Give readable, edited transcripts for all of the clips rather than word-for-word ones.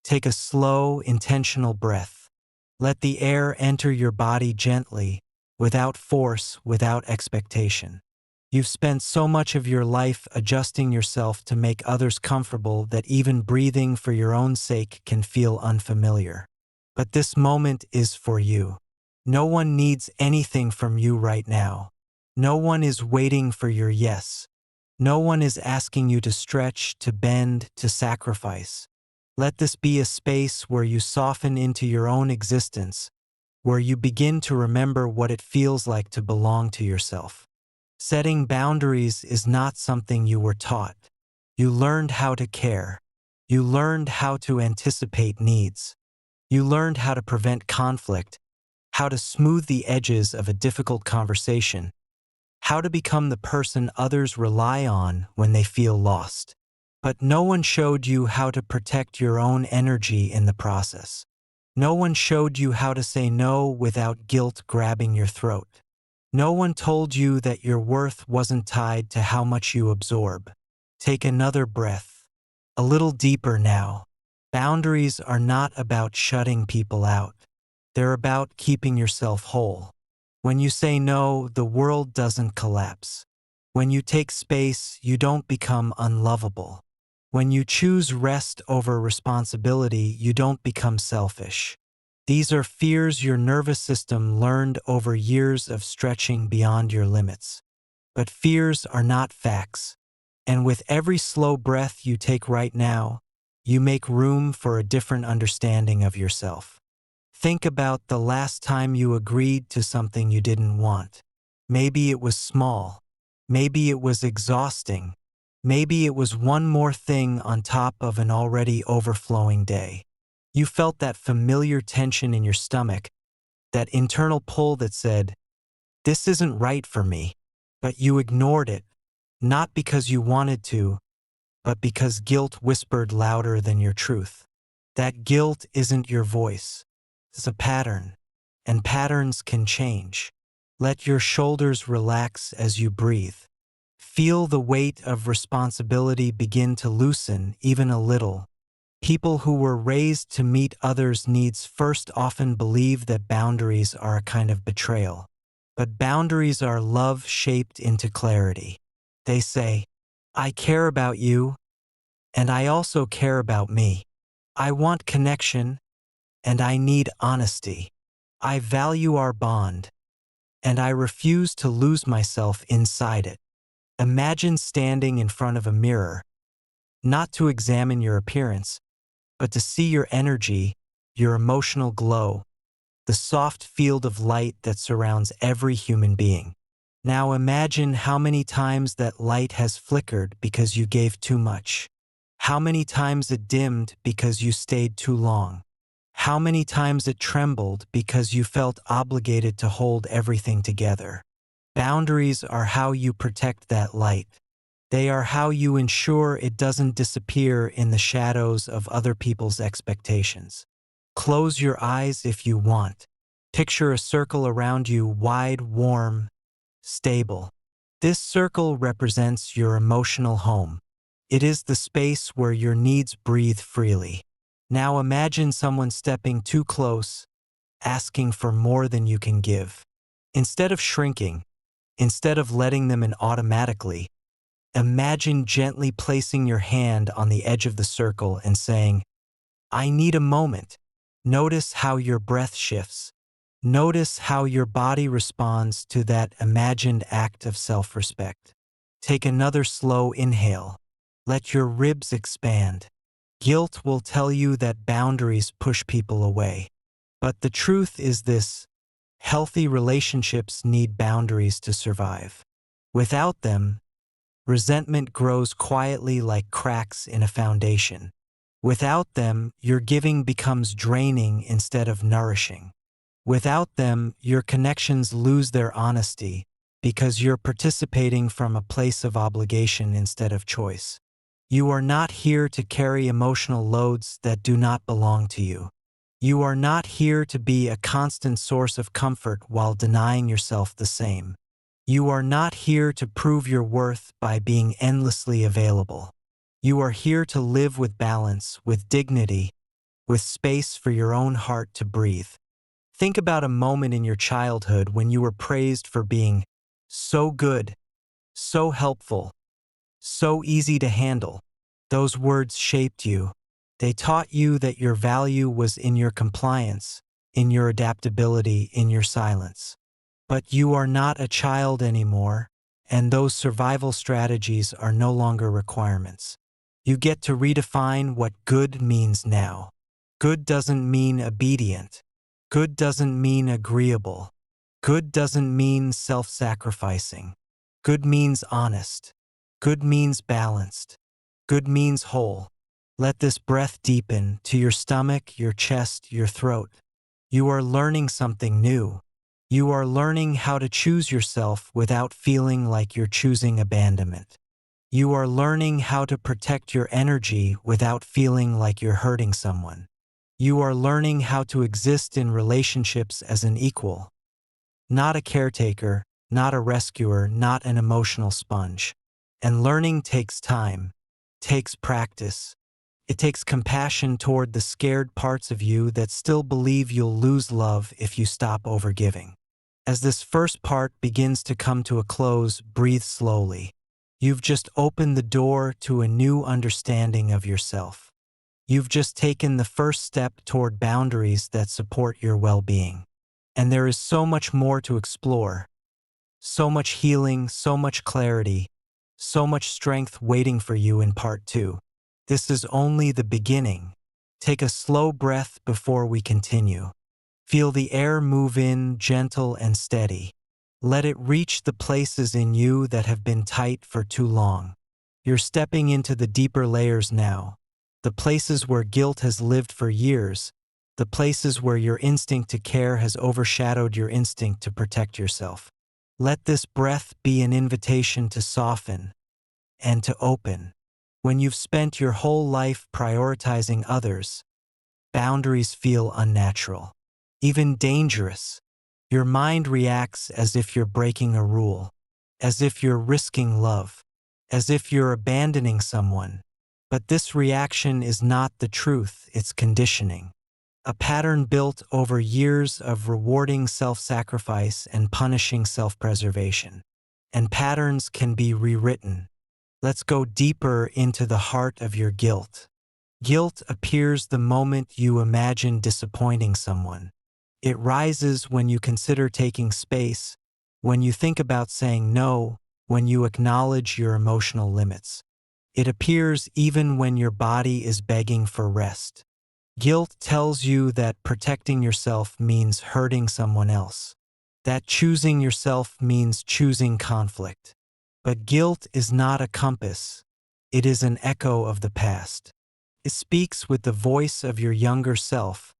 Take a slow, intentional breath. Let the air enter your body gently, without force, without expectation. You've spent so much of your life adjusting yourself to make others comfortable that even breathing for your own sake can feel unfamiliar. But this moment is for you. No one needs anything from you right now. No one is waiting for your yes. No one is asking you to stretch, to bend, to sacrifice. Let this be a space where you soften into your own existence, where you begin to remember what it feels like to belong to yourself. Setting boundaries is not something you were taught. You learned how to care. You learned how to anticipate needs. You learned how to prevent conflict, how to smooth the edges of a difficult conversation, how to become the person others rely on when they feel lost. But no one showed you how to protect your own energy in the process. No one showed you how to say no without guilt grabbing your throat. No one told you that your worth wasn't tied to how much you absorb. Take another breath. A little deeper now. Boundaries are not about shutting people out. They're about keeping yourself whole. When you say no, the world doesn't collapse. When you take space, you don't become unlovable. When you choose rest over responsibility, you don't become selfish. These are fears your nervous system learned over years of stretching beyond your limits. But fears are not facts. And with every slow breath you take right now, you make room for a different understanding of yourself. Think about the last time you agreed to something you didn't want. Maybe it was small. Maybe it was exhausting. Maybe it was one more thing on top of an already overflowing day. You felt that familiar tension in your stomach, that internal pull that said, "This isn't right for me." But you ignored it, not because you wanted to, but because guilt whispered louder than your truth. That guilt isn't your voice. It's a pattern, and patterns can change. Let your shoulders relax as you breathe. Feel the weight of responsibility begin to loosen even a little. People who were raised to meet others' needs first often believe that boundaries are a kind of betrayal. But boundaries are love shaped into clarity. They say, "I care about you, and I also care about me. I want connection, and I need honesty. I value our bond, and I refuse to lose myself inside it." Imagine standing in front of a mirror, not to examine your appearance, but to see your energy, your emotional glow, the soft field of light that surrounds every human being. Now imagine how many times that light has flickered because you gave too much. How many times it dimmed because you stayed too long. How many times it trembled because you felt obligated to hold everything together. Boundaries are how you protect that light. They are how you ensure it doesn't disappear in the shadows of other people's expectations. Close your eyes if you want. Picture a circle around you, wide, warm, stable. This circle represents your emotional home. It is the space where your needs breathe freely. Now imagine someone stepping too close, asking for more than you can give. Instead of shrinking, instead of letting them in automatically, imagine gently placing your hand on the edge of the circle and saying, "I need a moment." Notice how your breath shifts. Notice how your body responds to that imagined act of self-respect. Take another slow inhale. Let your ribs expand. Guilt will tell you that boundaries push people away. But the truth is this: healthy relationships need boundaries to survive. Without them, resentment grows quietly like cracks in a foundation. Without them, your giving becomes draining instead of nourishing. Without them, your connections lose their honesty because you're participating from a place of obligation instead of choice. You are not here to carry emotional loads that do not belong to you. You are not here to be a constant source of comfort while denying yourself the same. You are not here to prove your worth by being endlessly available. You are here to live with balance, with dignity, with space for your own heart to breathe. Think about a moment in your childhood when you were praised for being so good, so helpful, so easy to handle. Those words shaped you. They taught you that your value was in your compliance, in your adaptability, in your silence. But you are not a child anymore, and those survival strategies are no longer requirements. You get to redefine what good means now. Good doesn't mean obedient. Good doesn't mean agreeable. Good doesn't mean self-sacrificing. Good means honest. Good means balanced. Good means whole. Let this breath deepen to your stomach, your chest, your throat. You are learning something new. You are learning how to choose yourself without feeling like you're choosing abandonment. You are learning how to protect your energy without feeling like you're hurting someone. You are learning how to exist in relationships as an equal. Not a caretaker, not a rescuer, not an emotional sponge. And learning takes time, takes practice. It takes compassion toward the scared parts of you that still believe you'll lose love if you stop overgiving. As this first part begins to come to a close, breathe slowly. You've just opened the door to a new understanding of yourself. You've just taken the first step toward boundaries that support your well-being. And there is so much more to explore. So much healing, so much clarity, so much strength waiting for you in part 2. This is only the beginning. Take a slow breath before we continue. Feel the air move in, gentle and steady. Let it reach the places in you that have been tight for too long. You're stepping into the deeper layers now. The places where guilt has lived for years. The places where your instinct to care has overshadowed your instinct to protect yourself. Let this breath be an invitation to soften and to open. When you've spent your whole life prioritizing others, boundaries feel unnatural, even dangerous. Your mind reacts as if you're breaking a rule, as if you're risking love, as if you're abandoning someone. But this reaction is not the truth, it's conditioning. A pattern built over years of rewarding self-sacrifice and punishing self-preservation. And patterns can be rewritten. Let's go deeper into the heart of your guilt. Guilt appears the moment you imagine disappointing someone. It rises when you consider taking space, when you think about saying no, when you acknowledge your emotional limits. It appears even when your body is begging for rest. Guilt tells you that protecting yourself means hurting someone else, that choosing yourself means choosing conflict. But guilt is not a compass. It is an echo of the past. It speaks with the voice of your younger self,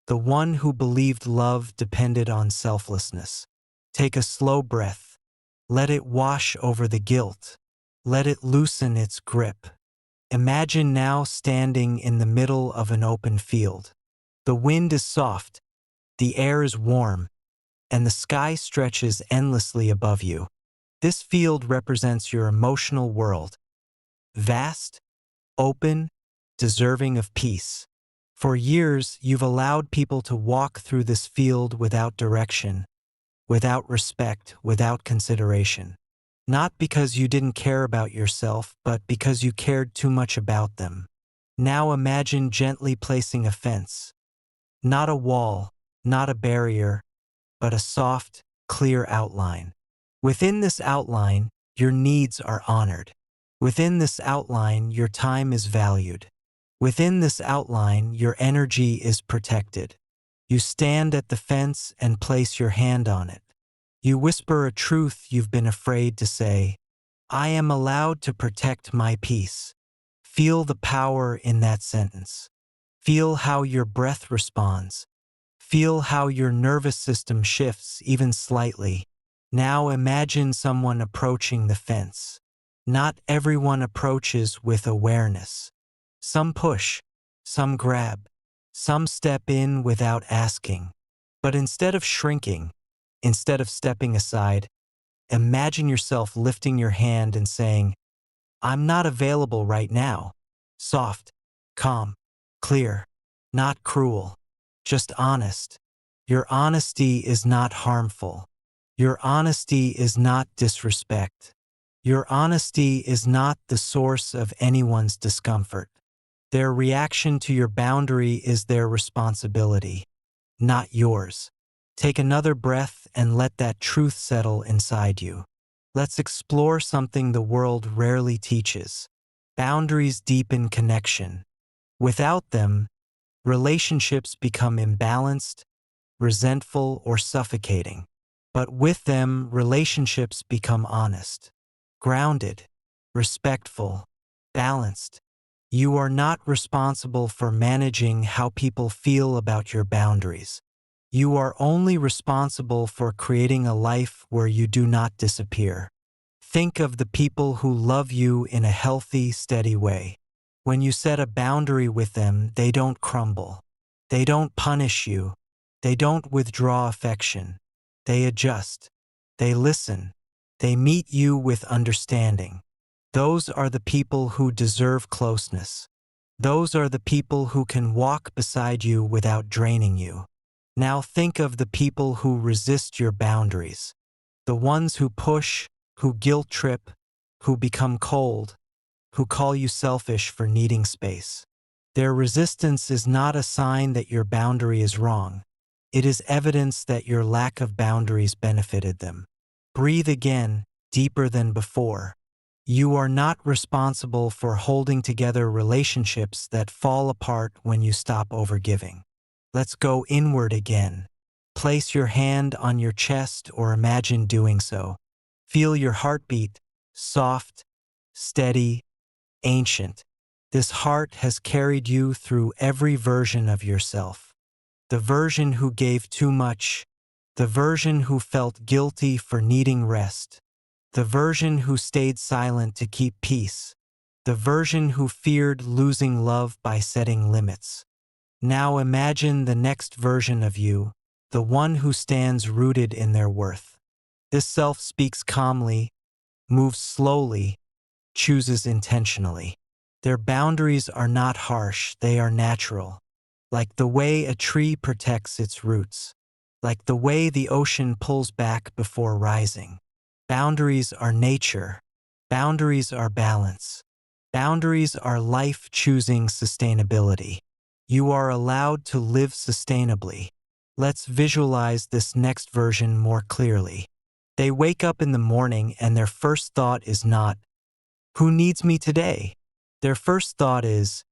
the one who believed love depended on selflessness. Take a slow breath. Let it wash over the guilt. Let it loosen its grip. Imagine now standing in the middle of an open field. The wind is soft, the air is warm, and the sky stretches endlessly above you. This field represents your emotional world. Vast, open, deserving of peace. For years, you've allowed people to walk through this field without direction, without respect, without consideration. Not because you didn't care about yourself, but because you cared too much about them. Now imagine gently placing a fence. Not a wall, not a barrier, but a soft, clear outline. Within this outline, your needs are honored. Within this outline, your time is valued. Within this outline, your energy is protected. You stand at the fence and place your hand on it. You whisper a truth you've been afraid to say. I am allowed to protect my peace. Feel the power in that sentence. Feel how your breath responds. Feel how your nervous system shifts even slightly. Now imagine someone approaching the fence. Not everyone approaches with awareness. Some push, some grab, some step in without asking. But instead of shrinking, instead of stepping aside, imagine yourself lifting your hand and saying, I'm not available right now. Soft, calm, clear. not cruel, just honest. Your honesty is not harmful. Your honesty is not disrespect. Your honesty is not the source of anyone's discomfort. Their reaction to your boundary is their responsibility, not yours. Take another breath and let that truth settle inside you. Let's explore something the world rarely teaches. Boundaries deepen connection. Without them, relationships become imbalanced, resentful, or suffocating. But with them, relationships become honest, grounded, respectful, balanced. You are not responsible for managing how people feel about your boundaries. You are only responsible for creating a life where you do not disappear. Think of the people who love you in a healthy, steady way. When you set a boundary with them, they don't crumble. They don't punish you. They don't withdraw affection. They adjust. They listen. They meet you with understanding. Those are the people who deserve closeness. Those are the people who can walk beside you without draining you. Now think of the people who resist your boundaries. The ones who push, who guilt trip, who become cold, who call you selfish for needing space. Their resistance is not a sign that your boundary is wrong. It is evidence that your lack of boundaries benefited them. Breathe again, deeper than before. You are not responsible for holding together relationships that fall apart when you stop overgiving. Let's go inward again. Place your hand on your chest or imagine doing so. Feel your heartbeat, soft, steady, ancient. This heart has carried you through every version of yourself. The version who gave too much, the version who felt guilty for needing rest, the version who stayed silent to keep peace, the version who feared losing love by setting limits. Now imagine the next version of you, the one who stands rooted in their worth. This self speaks calmly, moves slowly, chooses intentionally. Their boundaries are not harsh, they are natural. Like the way a tree protects its roots. Like the way the ocean pulls back before rising. Boundaries are nature. Boundaries are balance. Boundaries are life choosing sustainability. You are allowed to live sustainably. Let's visualize this next version more clearly. They wake up in the morning and their first thought is not, "Who needs me today?" Their first thought is,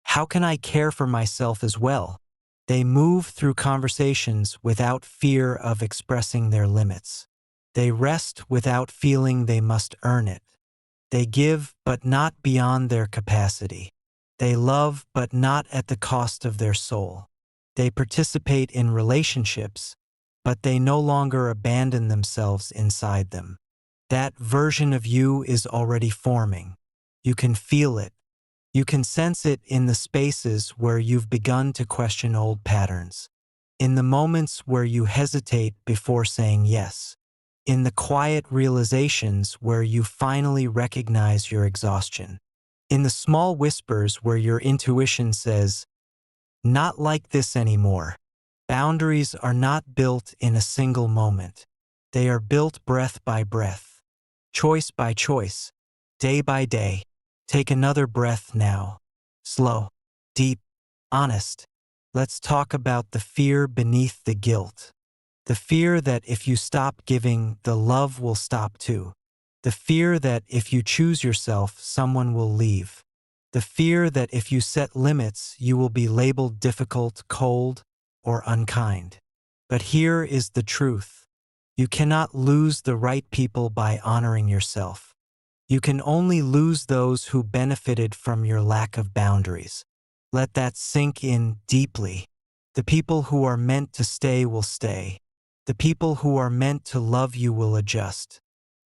"How can I care for myself as well?" They move through conversations without fear of expressing their limits. They rest without feeling they must earn it. They give, but not beyond their capacity. They love, but not at the cost of their soul. They participate in relationships, but they no longer abandon themselves inside them. That version of you is already forming. You can feel it. You can sense it in the spaces where you've begun to question old patterns. In the moments where you hesitate before saying yes. In the quiet realizations where you finally recognize your exhaustion. In the small whispers where your intuition says, "Not like this anymore." Boundaries are not built in a single moment. They are built breath by breath, choice by choice, day by day. Take another breath now. Slow, deep, honest. Let's talk about the fear beneath the guilt. The fear that if you stop giving, the love will stop too. The fear that if you choose yourself, someone will leave. The fear that if you set limits, you will be labeled difficult, cold, or unkind. But here is the truth. You cannot lose the right people by honoring yourself. You can only lose those who benefited from your lack of boundaries. Let that sink in deeply. The people who are meant to stay will stay. The people who are meant to love you will adjust.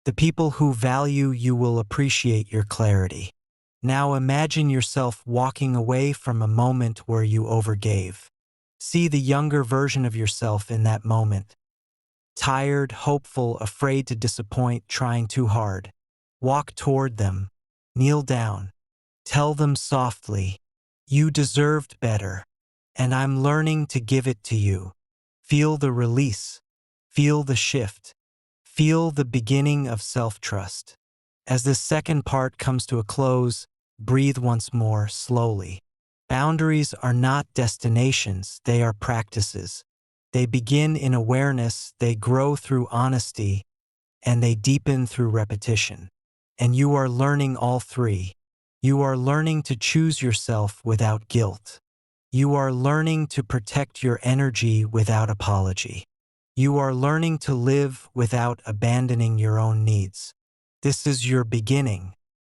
The people who value you will appreciate your clarity. Now imagine yourself walking away from a moment where you overgave. See the younger version of yourself in that moment. Tired, hopeful, afraid to disappoint, trying too hard. Walk toward them. Kneel down. Tell them softly, "You deserved better." and I'm learning to give it to you. Feel the release. Feel the shift. Feel the beginning of self-trust. As this second part comes to a close, breathe once more slowly. Boundaries are not destinations, they are practices. They begin in awareness, they grow through honesty, and they deepen through repetition. And you are learning all three. You are learning to choose yourself without guilt. You are learning to protect your energy without apology. You are learning to live without abandoning your own needs. This is your beginning,